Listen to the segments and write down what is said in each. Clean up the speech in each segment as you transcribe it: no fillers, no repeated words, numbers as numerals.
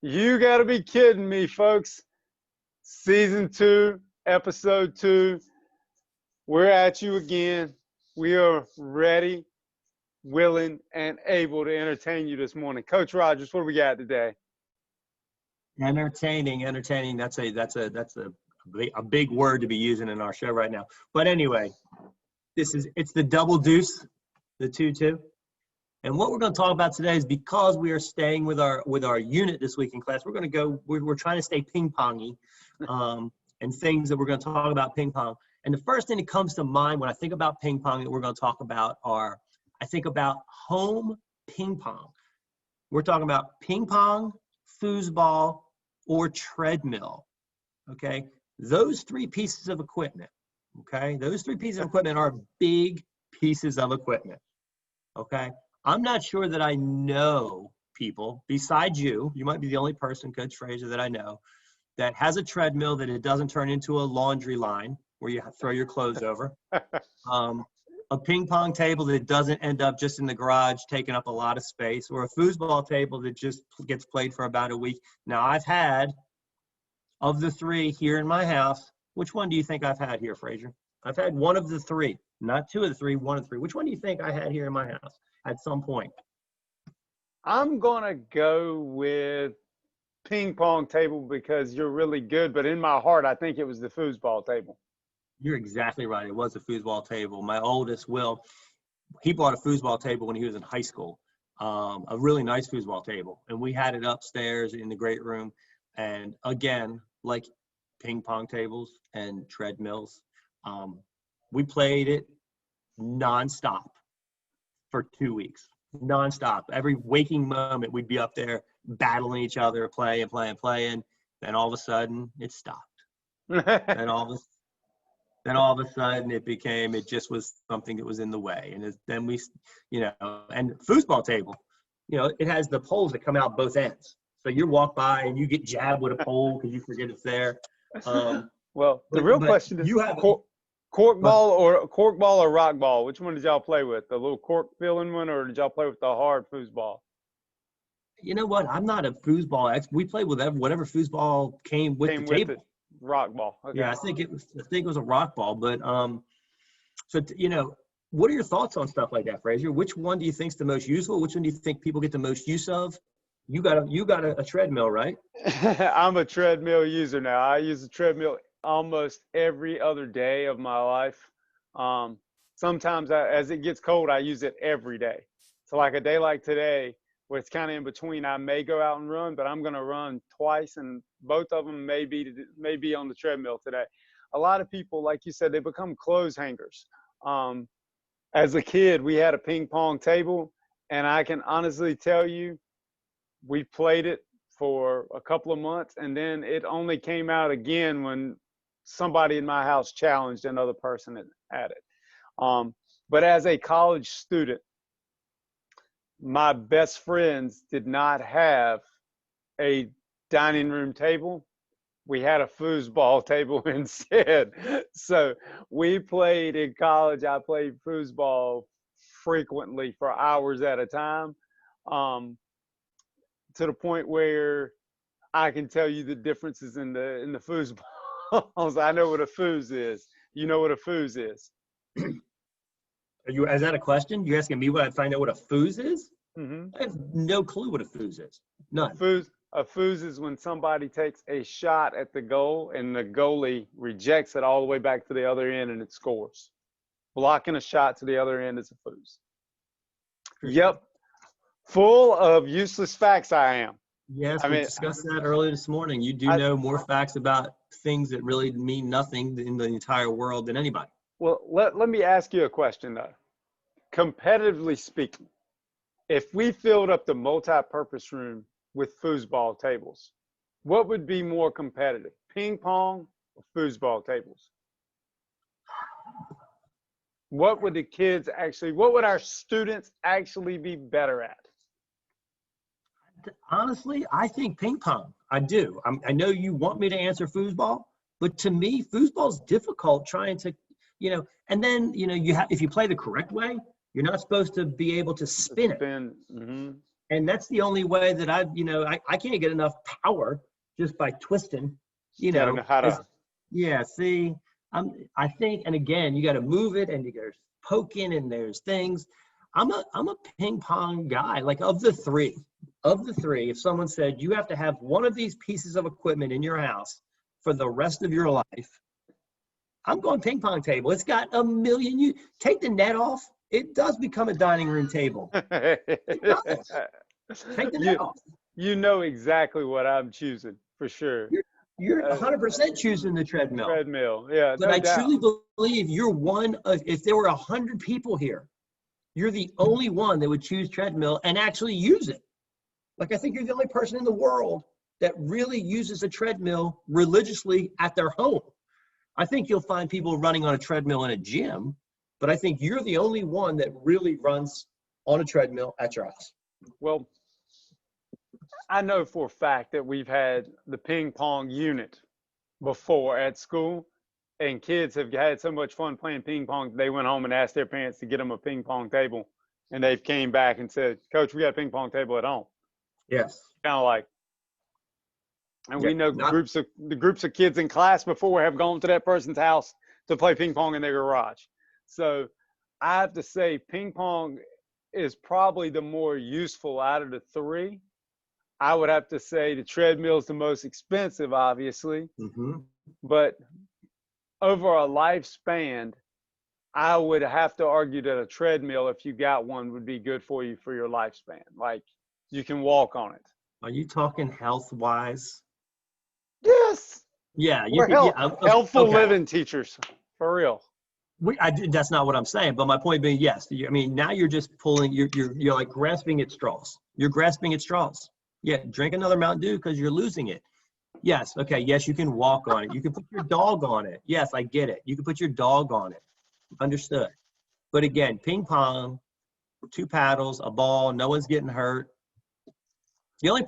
You gotta be kidding me, folks. Season 2, episode 2. We're at you again. We are ready, willing, and able to entertain you this morning. Coach Rogers, what do we got today? Entertaining. That's a big word to be using in our show right now. But anyway, it's the double deuce, the 2-2. And what we're going to talk about today is, because we are staying with our unit this week in class, we're trying to stay ping-pongy, and things that we're going to talk about ping pong. And the first thing that comes to mind when I think about ping pong that we're going to talk about I think about home ping pong. We're talking about ping pong, foosball, or treadmill. Okay, those three pieces of equipment. Okay, those three pieces of equipment are big pieces of equipment. Okay. I'm not sure that I know people besides you. You might be the only person, Coach Frazier, that I know that has a treadmill that it doesn't turn into a laundry line where you throw your clothes over. A ping pong table that doesn't end up just in the garage taking up a lot of space, or a foosball table that just gets played for about a week. Now, I've had, of the three here in my house, which one do you think I've had here, Frazier? I've had one of the three, not two of the three, one of the three. Which one do you think I had here in my house at some point? I'm going to go with ping pong table because you're really good, but in my heart, I think it was the foosball table. You're exactly right. It was a foosball table. My oldest, Will, he bought a foosball table when he was in high school, a really nice foosball table. And we had it upstairs in the great room. And again, like ping pong tables and treadmills, we played it nonstop for 2 weeks. Nonstop. Every waking moment, we'd be up there battling each other, playing. Then all of a sudden, it stopped. then all of a sudden, it just was something that was in the way. And then we, and foosball table, it has the poles that come out both ends. So you walk by and you get jabbed with a pole because you forget it's there. Well, the real question is, you have cork ball or rock ball? Which one did y'all play with? The little cork filling one, or did y'all play with the hard foosball? You know what? I'm not a foosball expert. We played with whatever foosball came with the table. It. Rock ball. Okay. Yeah, I think it was a rock ball. But what are your thoughts on stuff like that, Frazier? Which one do you think is the most useful? Which one do you think people get the most use of? You got a treadmill, right? I'm a treadmill user now. I use a treadmill almost every other day of my life. Sometimes as it gets cold, I use it every day. So like a day like today, where it's kind of in between, I may go out and run, but I'm going to run twice, and both of them may be on the treadmill today. A lot of people, like you said, they become clothes hangers. As a kid, we had a ping pong table, and I can honestly tell you, we played it for a couple of months, and then it only came out again when somebody in my house challenged another person at it. But as a college student, my best friends did not have a dining room table. We had a foosball table instead. So we played in college. I played foosball frequently for hours at a time, to the point where I can tell you the differences in the foosballs. I know what a foos is. You know what a foos is? Is that a question? You're asking me what I find out what a foos is? Mm-hmm. I have no clue what a foos is. None. A foos is when somebody takes a shot at the goal and the goalie rejects it all the way back to the other end and it scores. Blocking a shot to the other end is a foos. Yep. Full of useless facts I am. Yes, we discussed that earlier this morning. You do know more facts about things that really mean nothing in the entire world than anybody. Well, let me ask you a question, though. Competitively speaking, if we filled up the multi-purpose room with foosball tables, what would be more competitive, ping pong or foosball tables? What would our students actually be better at? Honestly, I think ping pong. I do. I know you want me to answer foosball, but to me, foosball is difficult trying to, and then, if you play the correct way, you're not supposed to be able to spin it. Mm-hmm. And that's the only way that I can't get enough power just by twisting, You gotta know how to. yeah, see, I think, and again, you got to move it, and there's poking, and there's things. I'm a ping pong guy. Like of the three, if someone said you have to have one of these pieces of equipment in your house for the rest of your life, I'm going ping pong table. It's got a million. You take the net off, it does become a dining room table. It does. Take the net you off. you know exactly what I'm choosing for sure. You're 100% choosing the treadmill. Treadmill, yeah, But no I doubt. truly believe you're one of, if there were 100 people here, you're the only one that would choose treadmill and actually use it. Like, I think you're the only person in the world that really uses a treadmill religiously at their home. I think you'll find people running on a treadmill in a gym, but I think you're the only one that really runs on a treadmill at your house. Well, I know for a fact that we've had the ping pong unit before at school, and kids have had so much fun playing ping pong. They went home and asked their parents to get them a ping pong table, and they came back and said, "Coach, we got a ping pong table at home." Yes. Kind of like, and Yeah. we know the groups of kids in class before have gone to that person's house to play ping pong in their garage. So I have to say, ping pong is probably the more useful out of the three. I would have to say the treadmill is the most expensive, obviously, but over a lifespan, I would have to argue that a treadmill, if you got one, would be good for you for your lifespan. Like, you can walk on it. Are you talking health wise? Yes, Yeah, you we're could. Yeah, healthful okay. living teachers, for real. That's not what I'm saying. But my point being, yes. I mean, now you're just pulling. You're like grasping at straws. You're grasping at straws. Yeah, drink another Mountain Dew because you're losing it. Yes. Okay. Yes, you can walk on it. You can put your dog on it. Yes, I get it. You can put your dog on it. Understood. But again, ping pong, 2 paddles, a ball. No one's getting hurt. Here's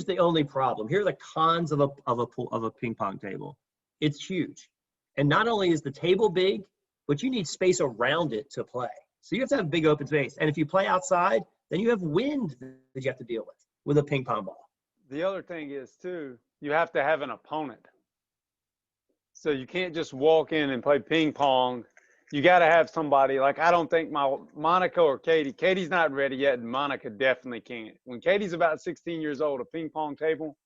the only problem. Here are the cons of a ping pong table. It's huge. And not only is the table big, but you need space around it to play. So you have to have big open space. And if you play outside, then you have wind that you have to deal with a ping pong ball. The other thing is, too, you have to have an opponent. So you can't just walk in and play ping pong. You got to have somebody. Like, I don't think Monica or Katie's not ready yet, and Monica definitely can't. When Katie's about 16 years old, a ping pong table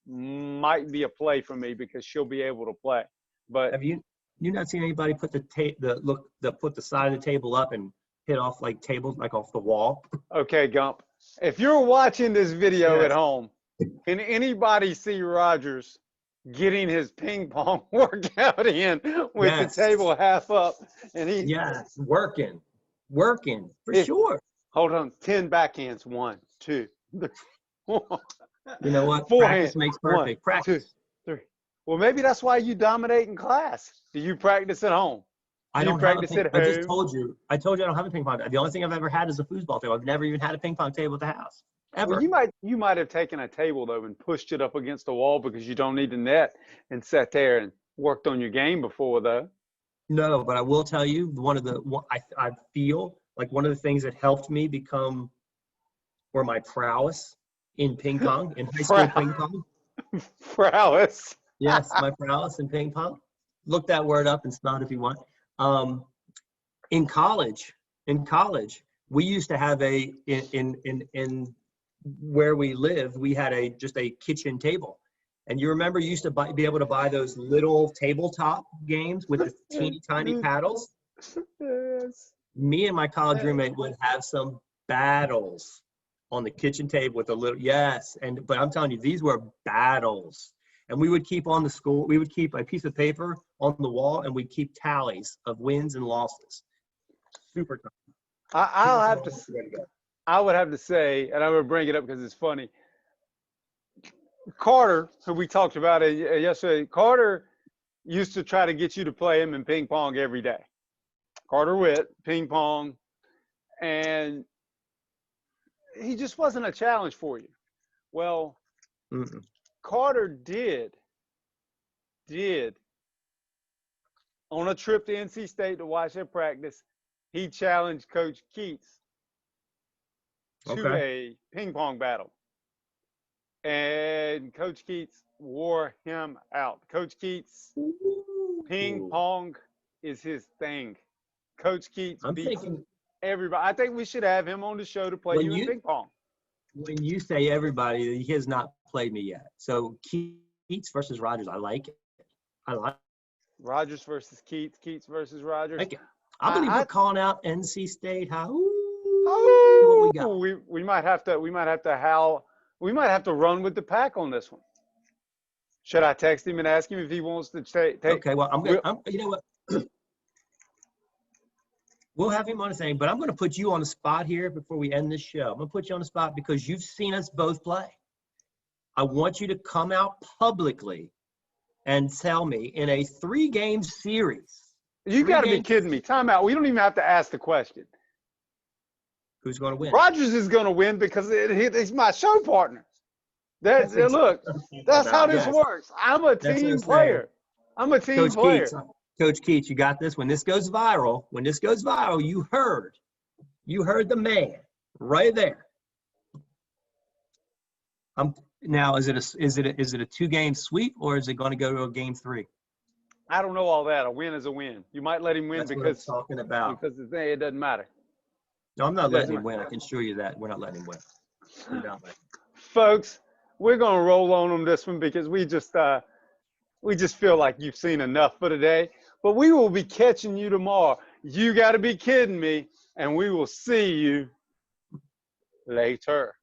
might be a play for me because she'll be able to play. But have you not seen anybody put put the side of the table up and hit off like tables like off the wall? Okay, Gump, if you're watching this video Yes. at home, can anybody see Rogers getting his ping pong workout in with the table half up? And working for sure. Hold on, 10 backhands. 1, 2, 3, 4. You know what? Forehand. Practice makes perfect. 1, 2, 3. Well, maybe that's why you dominate in class. Do you practice at home? I don't practice have a at I home? just told you I don't have a ping pong table. The only thing I've ever had is a foosball table. I've never even had a ping pong table at the house. Ever. Well, you might have taken a table though and pushed it up against the wall because you don't need a net and sat there and worked on your game before though. No, but I will tell you I feel like one of the things that helped me become my prowess in ping pong, in high school ping pong. Prowess. Yes, my prowess in ping pong. Look that word up and spell it if you want. In college, we used to have in where we lived, we had just a kitchen table. And you remember you used to be able to buy those little tabletop games with the teeny tiny paddles? Yes. Me and my college roommate would have some battles on the kitchen table with but I'm telling you, these were battles. And we would keep a piece of paper on the wall and we'd keep tallies of wins and losses. Super tough. I would have to say, and I would bring it up because it's funny. Carter, who we talked about yesterday, Carter used to try to get you to play him in ping pong every day. Carter Witt, ping pong, and he just wasn't a challenge for you. Well, Carter did on a trip to NC State to watch their practice, he challenged Coach Keats to Okay. a ping pong battle. And Coach Keats wore him out. Coach Keats, ping Ooh. pong is his thing. Coach Keats I'm beats thinking everybody. I think we should have him on the show to play when you in you ping pong. when you say everybody, he has not played me yet. So Keats versus Rogers, I like it. I like Rogers versus Keats, Keats versus Rogers. it. I believe we're I calling out NC State. How? What we got? oh, we might have to run with the pack on this one. Should I text him and ask him if he wants to take? Okay. Well, you know what? We'll have him on the thing, but I'm going to put you on the spot here before we end this show. I'm going to put you on the spot because you've seen us both play. I want you to come out publicly and tell me in a 3-game series. You got to be kidding me. Time out. We don't even have to ask the question. Who's going to win? Rogers is going to win because he's my show partner. Look, that's how this works. I'm a team player. I'm a team player. Coach Keats, you got this. When this goes viral, you heard the man right there. Now, is it a 2-game sweep or is it going to go to a game 3? I don't know all that. A win is a win. You might let him win That's because what I'm talking about. Because it doesn't matter. No, I'm not letting him win. I can assure you that we're not letting him win. We're not letting him. Folks, we're going to roll on this one because we just feel like you've seen enough for today. But we will be catching you tomorrow. You got to be kidding me. And we will see you later.